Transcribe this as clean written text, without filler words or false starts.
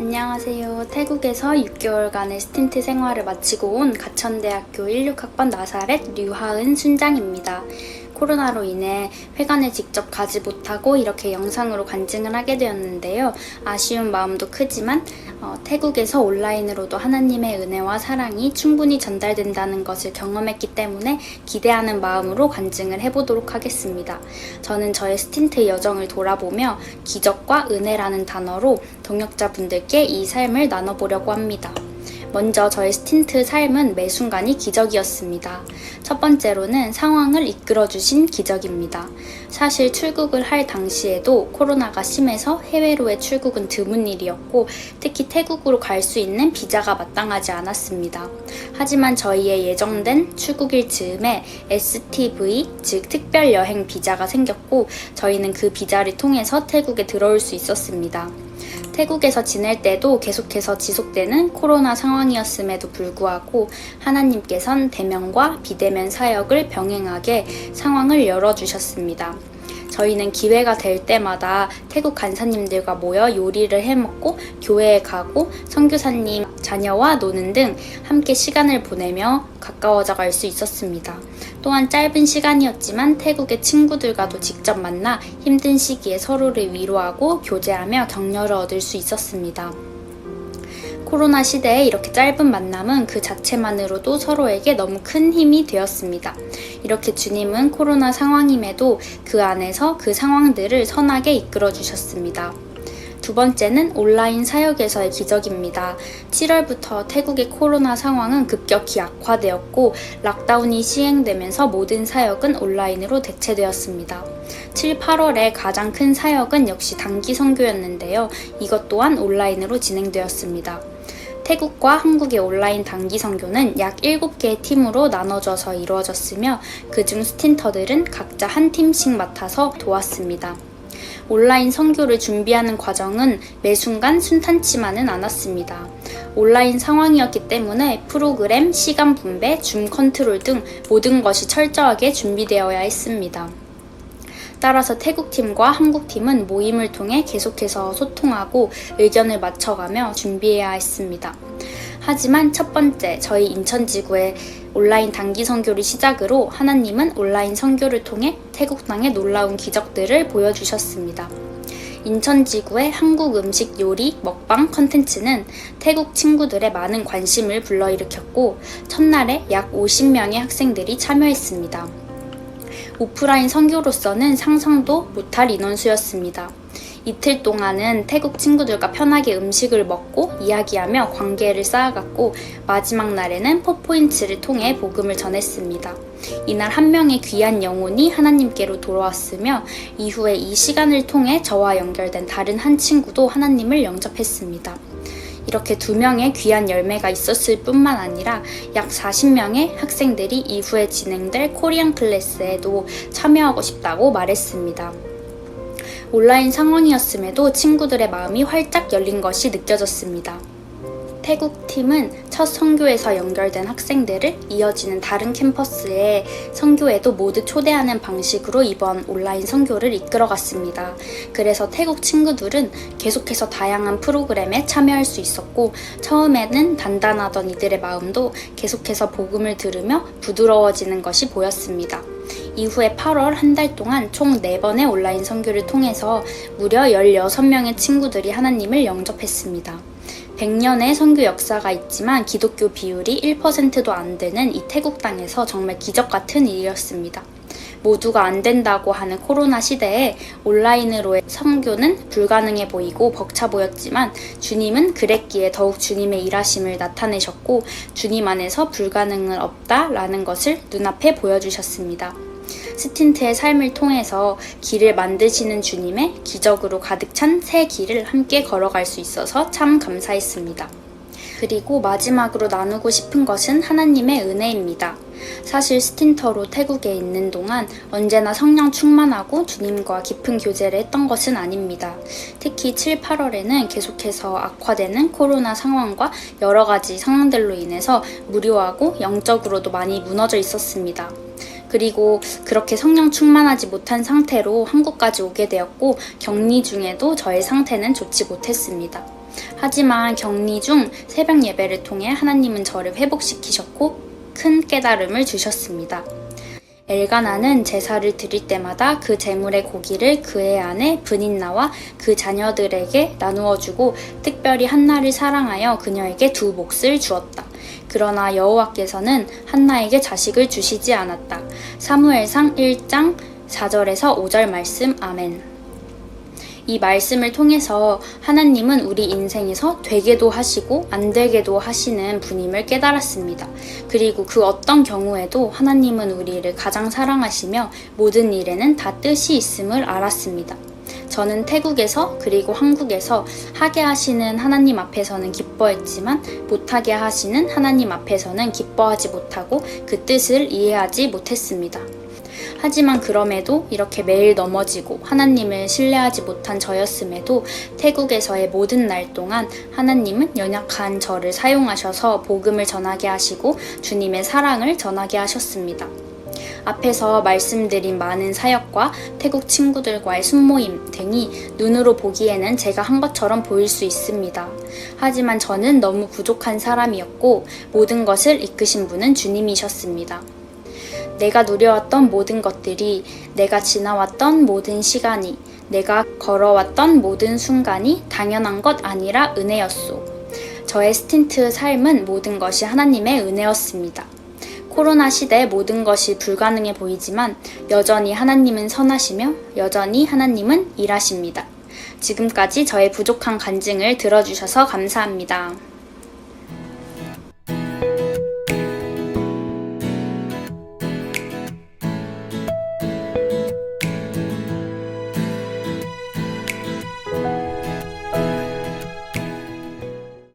안녕하세요. 태국에서 6개월간의 스틴트 생활을 마치고 온 가천대학교 16학번 나사렛 류하은 순장입니다. 코로나로 인해 회관에 직접 가지 못하고 이렇게 영상으로 관증을 하게 되었는데요. 아쉬운 마음도 크지만 태국에서 온라인으로도 하나님의 은혜와 사랑이 충분히 전달된다는 것을 경험했기 때문에 기대하는 마음으로 관증을 해보도록 하겠습니다. 저는 저의 스틴트 여정을 돌아보며 기적과 은혜라는 단어로 동역자분들께 이 삶을 나눠보려고 합니다. 먼저 저의 스틴트 삶은 매 순간이 기적이었습니다. 첫 번째로는 상황을 이끌어주신 기적입니다. 사실 출국을 할 당시에도 코로나가 심해서 해외로의 출국은 드문 일이었고 특히 태국으로 갈 수 있는 비자가 마땅하지 않았습니다. 하지만 저희의 예정된 출국일 즈음에 STV, 즉 특별여행 비자가 생겼고 저희는 그 비자를 통해서 태국에 들어올 수 있었습니다. 태국에서 지낼 때도 계속해서 지속되는 코로나 상황이었음에도 불구하고 하나님께선 대면과 비대면 사역을 병행하게 상황을 열어주셨습니다. 저희는 기회가 될 때마다 태국 간사님들과 모여 요리를 해먹고 교회에 가고 선교사님 자녀와 노는 등 함께 시간을 보내며 가까워져 갈 수 있었습니다. 또한 짧은 시간이었지만 태국의 친구들과도 직접 만나 힘든 시기에 서로를 위로하고 교제하며 격려를 얻을 수 있었습니다. 코로나 시대에 이렇게 짧은 만남은 그 자체만으로도 서로에게 너무 큰 힘이 되었습니다. 이렇게 주님은 코로나 상황임에도 그 안에서 그 상황들을 선하게 이끌어 주셨습니다. 두 번째는 온라인 사역에서의 기적입니다. 7월부터 태국의 코로나 상황은 급격히 악화되었고 락다운이 시행되면서 모든 사역은 온라인으로 대체되었습니다. 7, 8월에 가장 큰 사역은 역시 단기 선교였는데요. 이것 또한 온라인으로 진행되었습니다. 태국과 한국의 온라인 단기 선교는 약 7개의 팀으로 나눠져서 이루어졌으며 그중 스틴터들은 각자 한 팀씩 맡아서 도왔습니다. 온라인 선교를 준비하는 과정은 매 순간 순탄치만은 않았습니다. 온라인 상황이었기 때문에 프로그램, 시간 분배, 줌 컨트롤 등 모든 것이 철저하게 준비되어야 했습니다. 따라서 태국팀과 한국팀은 모임을 통해 계속해서 소통하고 의견을 맞춰가며 준비해야 했습니다. 하지만 첫 번째 저희 인천지구의 온라인 단기 선교를 시작으로 하나님은 온라인 선교를 통해 태국 땅의 놀라운 기적들을 보여주셨습니다. 인천지구의 한국 음식 요리 먹방 컨텐츠는 태국 친구들의 많은 관심을 불러일으켰고 첫날에 약 50명의 학생들이 참여했습니다. 오프라인 선교로서는 상상도 못할 인원수였습니다. 이틀 동안은 태국 친구들과 편하게 음식을 먹고 이야기하며 관계를 쌓아갔고 마지막 날에는 포포인츠를 통해 복음을 전했습니다. 이날 한 명의 귀한 영혼이 하나님께로 돌아왔으며 이후에 이 시간을 통해 저와 연결된 다른 한 친구도 하나님을 영접했습니다. 이렇게 2명의 귀한 열매가 있었을 뿐만 아니라 약 40명의 학생들이 이후에 진행될 코리안 클래스에도 참여하고 싶다고 말했습니다. 온라인 상황이었음에도 친구들의 마음이 활짝 열린 것이 느껴졌습니다. 태국 팀은 첫 선교에서 연결된 학생들을 이어지는 다른 캠퍼스의 선교에도 모두 초대하는 방식으로 이번 온라인 선교를 이끌어갔습니다. 그래서 태국 친구들은 계속해서 다양한 프로그램에 참여할 수 있었고 처음에는 단단하던 이들의 마음도 계속해서 복음을 들으며 부드러워지는 것이 보였습니다. 이후에 8월 한 달 동안 총 4번의 온라인 선교를 통해서 무려 16명의 친구들이 하나님을 영접했습니다. 100년의 선교 역사가 있지만 기독교 비율이 1%도 안 되는 이 태국 땅에서 정말 기적 같은 일이었습니다. 모두가 안 된다고 하는 코로나 시대에 온라인으로의 선교는 불가능해 보이고 벅차 보였지만 주님은 그랬기에 더욱 주님의 일하심을 나타내셨고 주님 안에서 불가능은 없다라는 것을 눈앞에 보여주셨습니다. 스틴트의 삶을 통해서 길을 만드시는 주님의 기적으로 가득 찬 새 길을 함께 걸어갈 수 있어서 참 감사했습니다. 그리고 마지막으로 나누고 싶은 것은 하나님의 은혜입니다. 사실 스틴터로 태국에 있는 동안 언제나 성령 충만하고 주님과 깊은 교제를 했던 것은 아닙니다. 특히 7, 8월에는 계속해서 악화되는 코로나 상황과 여러 가지 상황들로 인해서 무료하고 영적으로도 많이 무너져 있었습니다. 그리고 그렇게 성령 충만하지 못한 상태로 한국까지 오게 되었고 격리 중에도 저의 상태는 좋지 못했습니다. 하지만 격리 중 새벽 예배를 통해 하나님은 저를 회복시키셨고 큰 깨달음을 주셨습니다. 엘가나는 제사를 드릴 때마다 그 제물의 고기를 그의 아내 브닌나와 그 자녀들에게 나누어 주고 특별히 한나를 사랑하여 그녀에게 두 몫을 주었다. 그러나 여호와께서는 한나에게 자식을 주시지 않았다. 사무엘상 1장 4절에서 5절 말씀. 아멘. 이 말씀을 통해서 하나님은 우리 인생에서 되게도 하시고 안 되게도 하시는 분임을 깨달았습니다. 그리고 그 어떤 경우에도 하나님은 우리를 가장 사랑하시며 모든 일에는 다 뜻이 있음을 알았습니다. 저는 태국에서 그리고 한국에서 하게 하시는 하나님 앞에서는 기뻐했지만 못하게 하시는 하나님 앞에서는 기뻐하지 못하고 그 뜻을 이해하지 못했습니다. 하지만 그럼에도 이렇게 매일 넘어지고 하나님을 신뢰하지 못한 저였음에도 태국에서의 모든 날 동안 하나님은 연약한 저를 사용하셔서 복음을 전하게 하시고 주님의 사랑을 전하게 하셨습니다. 앞에서 말씀드린 많은 사역과 태국 친구들과의 순모임 등이 눈으로 보기에는 제가 한 것처럼 보일 수 있습니다. 하지만 저는 너무 부족한 사람이었고 모든 것을 이끄신 분은 주님이셨습니다. 내가 누려왔던 모든 것들이, 내가 지나왔던 모든 시간이, 내가 걸어왔던 모든 순간이 당연한 것 아니라 은혜였소. 저의 스틴트 삶은 모든 것이 하나님의 은혜였습니다. 코로나 시대 모든 것이 불가능해 보이지만 여전히 하나님은 선하시며 여전히 하나님은 일하십니다. 지금까지 저의 부족한 간증을 들어주셔서 감사합니다.